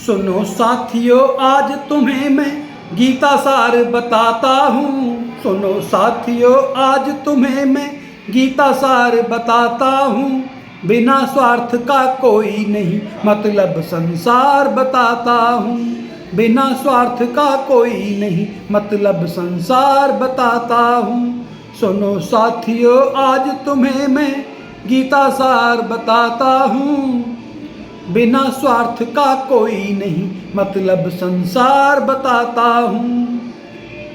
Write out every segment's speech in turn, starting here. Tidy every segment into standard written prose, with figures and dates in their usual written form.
सुनो साथियों, आज तुम्हें मैं गीता सार बताता हूँ। सुनो साथियों, आज तुम्हें मैं गीता सार बताता हूँ। बिना स्वार्थ का कोई नहीं मतलब संसार बताता हूँ। बिना स्वार्थ का कोई नहीं मतलब संसार बताता हूँ। सुनो साथियों, आज तुम्हें मैं गीता सार बताता हूँ। बिना स्वार्थ का कोई नहीं मतलब संसार बताता हूँ।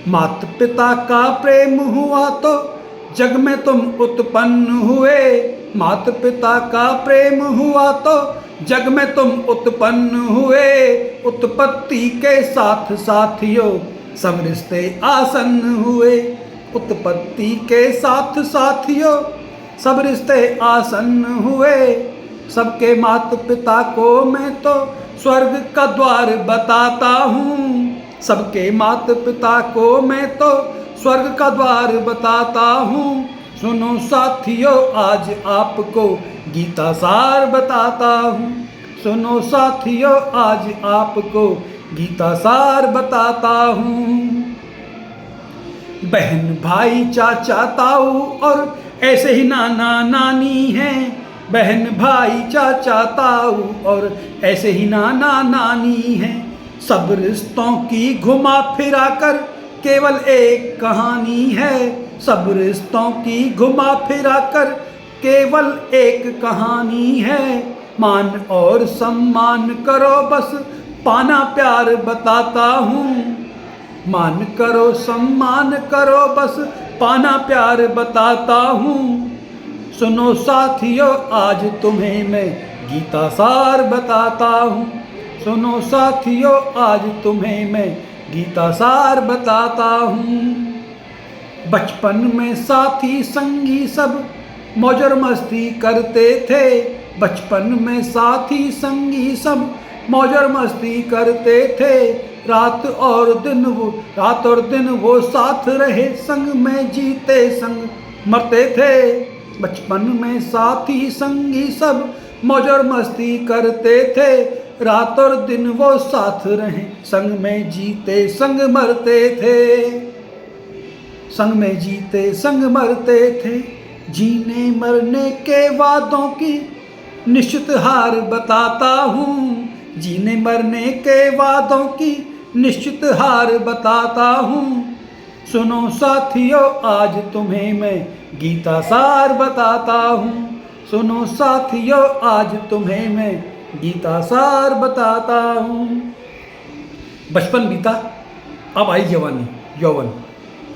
माता पिता का प्रेम हुआ तो जग में तुम उत्पन्न हुए। माता पिता का प्रेम हुआ तो जग में तुम उत्पन्न हुए। उत्पत्ति के साथ साथियों सब रिश्ते आसन्न हुए। उत्पत्ति के साथ साथियों सब रिश्ते आसन्न हुए। सबके माता पिता को मैं तो स्वर्ग का द्वार बताता हूँ। सबके माता पिता को मैं तो स्वर्ग का द्वार बताता हूँ। सुनो साथियों, आज आपको गीता सार बताता हूँ। सुनो साथियों, आज आपको गीता सार बताता हूँ। बहन भाई चाचा ताऊ और ऐसे ही नाना नानी हैं। बहन भाई चाचा ताऊ और ऐसे ही नाना नानी हैं। सब रिश्तों की घुमा फिरा कर केवल एक कहानी है। सब रिश्तों की घुमा फिरा कर केवल एक कहानी है। मान और सम्मान करो बस पाना प्यार बताता हूँ। मान करो सम्मान करो बस पाना प्यार बताता हूँ। सुनो साथियों, आज तुम्हें मैं गीता सार बताता हूँ। सुनो साथियों, आज तुम्हें मैं गीता सार बताता हूँ। बचपन में साथी संगी सब मौज और मस्ती करते थे। बचपन में साथी संगी सब मौज और मस्ती करते थे। रात और दिन वो साथ रहे, संग में जीते संग मरते थे। बचपन में साथी संगी सब मौज और मस्ती करते थे। रात और दिन वो साथ रहे, संग में जीते संग मरते थे। संग में जीते संग मरते थे। जीने मरने के वादों की निश्चित हार बताता हूँ। जीने मरने के वादों की निश्चित हार बताता हूँ। सुनो साथियों, आज तुम्हें मैं गीता सार बताता हूँ। सुनो साथियों, आज तुम्हें मैं गीता सार बताता हूँ। बचपन बीता, अब आई जवानी यौवन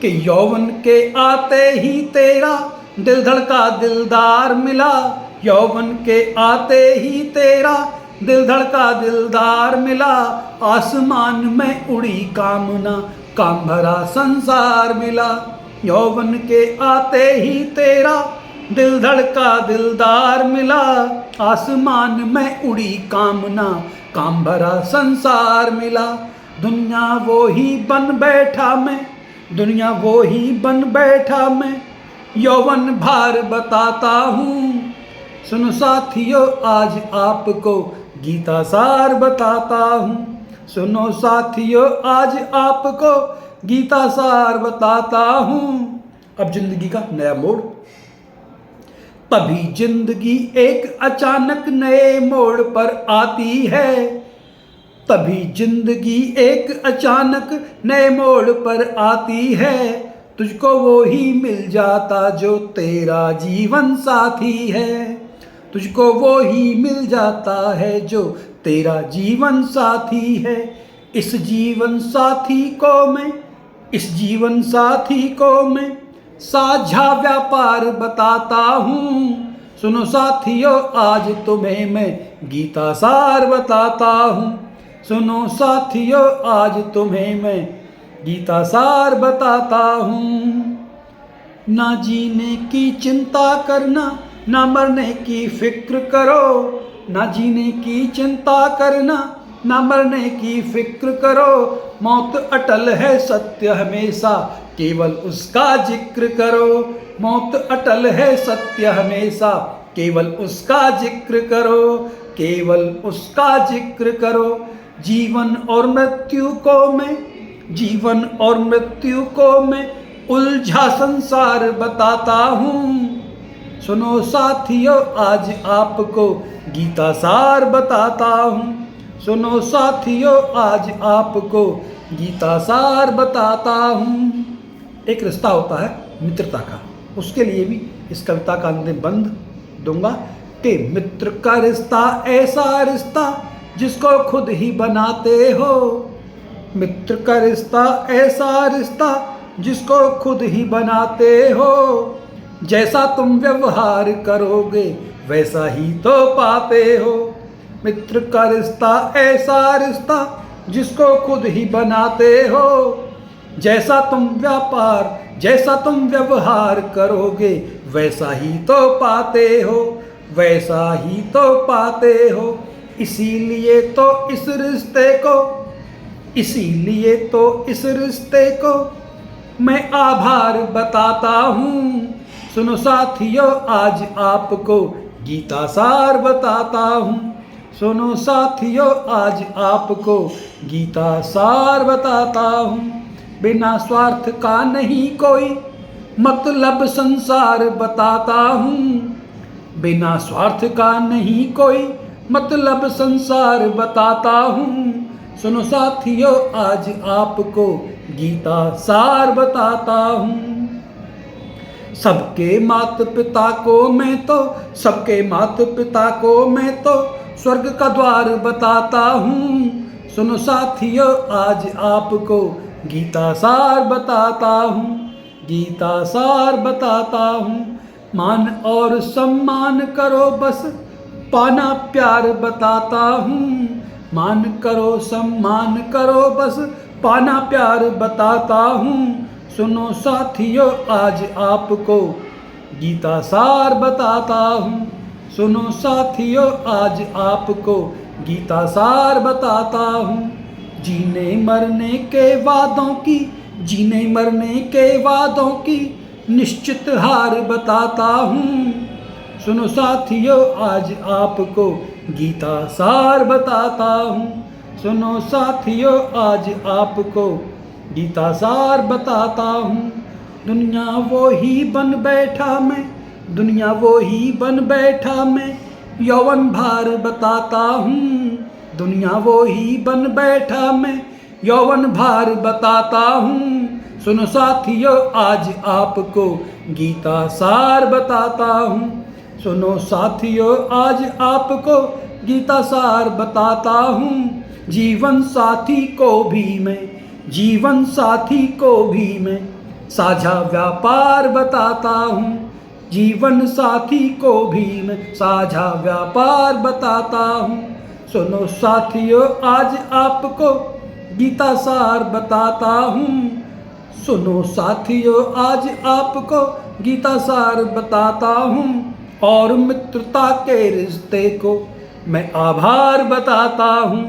के। यौवन के आते ही तेरा दिल धड़का दिलदार मिला। यौवन के आते ही तेरा दिल धड़का दिलदार मिला। आसमान में उड़ी कामना, काम भरा संसार मिला। यौवन के आते ही तेरा दिल धड़का दिलदार मिला। आसमान में उड़ी कामना, काम भरा संसार मिला। दुनिया वो ही बन बैठा मैं, दुनिया वो ही बन बैठा मैं, यौवन भार बताता हूँ। सुनो साथियों, आज आपको गीता सार बताता हूँ। सुनो साथियों, आज आपको गीता सार बताता हूँ। अब जिंदगी का नया मोड़। तभी जिंदगी एक अचानक नए मोड़ पर आती है। तभी जिंदगी एक अचानक नए मोड़ पर आती है। तुझको वो ही मिल जाता जो तेरा जीवन साथी है। तुझको वो ही मिल जाता है जो तेरा जीवन साथी है। इस जीवन साथी को मैं साझा व्यापार बताता हूँ। सुनो साथियों, आज तुम्हें मैं गीता सार बताता हूँ। सुनो साथियों, आज तुम्हें मैं गीता सार बताता हूँ। ना जीने की चिंता करना, ना मरने की फिक्र करो। ना जीने की चिंता करना, ना मरने की फिक्र करो। मौत अटल है सत्य हमेशा, केवल उसका जिक्र करो। मौत अटल है सत्य हमेशा, केवल उसका जिक्र करो। केवल उसका जिक्र करो। जीवन और मृत्यु को मैं उलझा संसार बताता हूँ। सुनो साथियों आज आपको गीता सार बताता हूँ। सुनो साथियों आज आपको गीता सार बताता हूँ। एक रिश्ता होता है मित्रता का, उसके लिए भी इस कविता का अंतिम बंद दूंगा कि मित्र का रिश्ता ऐसा रिश्ता जिसको खुद ही बनाते हो। मित्र का रिश्ता ऐसा रिश्ता जिसको खुद ही बनाते हो। जैसा तुम व्यवहार करोगे वैसा ही तो पाते हो। मित्र का रिश्ता ऐसा रिश्ता जिसको खुद ही बनाते हो। जैसा तुम व्यवहार करोगे वैसा ही तो पाते हो, वैसा ही तो पाते हो। इसीलिए तो इस रिश्ते को मैं आभार बताता हूँ। सुनो साथियों आज आपको गीता सार बताता हूँ। सुनो साथियों आज आपको गीता सार बताता हूँ। बिना स्वार्थ का नहीं कोई मतलब संसार बताता हूँ। बिना स्वार्थ का नहीं कोई मतलब संसार बताता हूँ। सुनो साथियों आज आपको गीता सार बताता हूँ। सबके माता पिता को मैं तो स्वर्ग का द्वार बताता हूँ। सुनो साथियों आज आपको गीता सार बताता हूँ। गीता सार बताता हूँ। मान और सम्मान करो बस पाना प्यार बताता हूँ। मान करो सम्मान करो बस पाना प्यार बताता हूँ। सुनो साथियों आज आपको गीता सार बताता हूँ। सुनो साथियों आज आपको गीता सार बताता हूँ। जीने मरने के वादों की निश्चित हार बताता हूँ। सुनो साथियों आज आपको गीता सार बताता हूँ। सुनो साथियों आज आपको गीता सार बताता हूँ। दुनिया वो ही बन बैठा मैं यौवन भार बताता हूँ। दुनिया वो ही बन बैठा मैं यौवन भार बताता हूँ। सुनो साथियों आज आपको गीता सार बताता हूँ। सुनो साथियों आज आपको गीता सार बताता हूँ। जीवन साथी को भी मैं साझा व्यापार बताता हूँ। जीवन साथी को भी मैं साझा व्यापार बताता हूँ। सुनो साथियों आज आपको गीता सार बताता हूँ। सुनो साथियों आज आपको गीता सार बताता हूँ। और मित्रता के रिश्ते को मैं आभार बताता हूँ।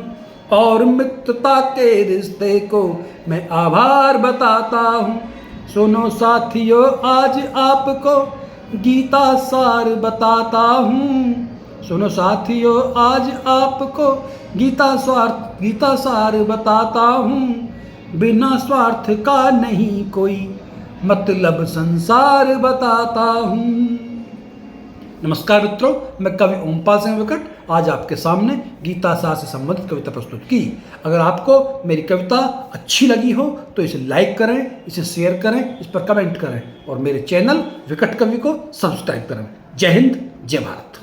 और मित्रता के रिश्ते को मैं आभार बताता हूँ। सुनो साथियों आज आपको गीता सार बताता हूँ। सुनो साथियों आज आपको गीता सार बताता हूँ। बिना स्वार्थ का नहीं कोई मतलब संसार बताता हूँ। नमस्कार मित्रों, मैं कवि ओमपाल सिंह विकट आज आपके सामने गीता सार से संबंधित कविता प्रस्तुत की। अगर आपको मेरी कविता अच्छी लगी हो तो इसे लाइक करें, इसे शेयर करें, इस पर कमेंट करें और मेरे चैनल विकट कवि को सब्सक्राइब करें। जय हिंद, जय भारत।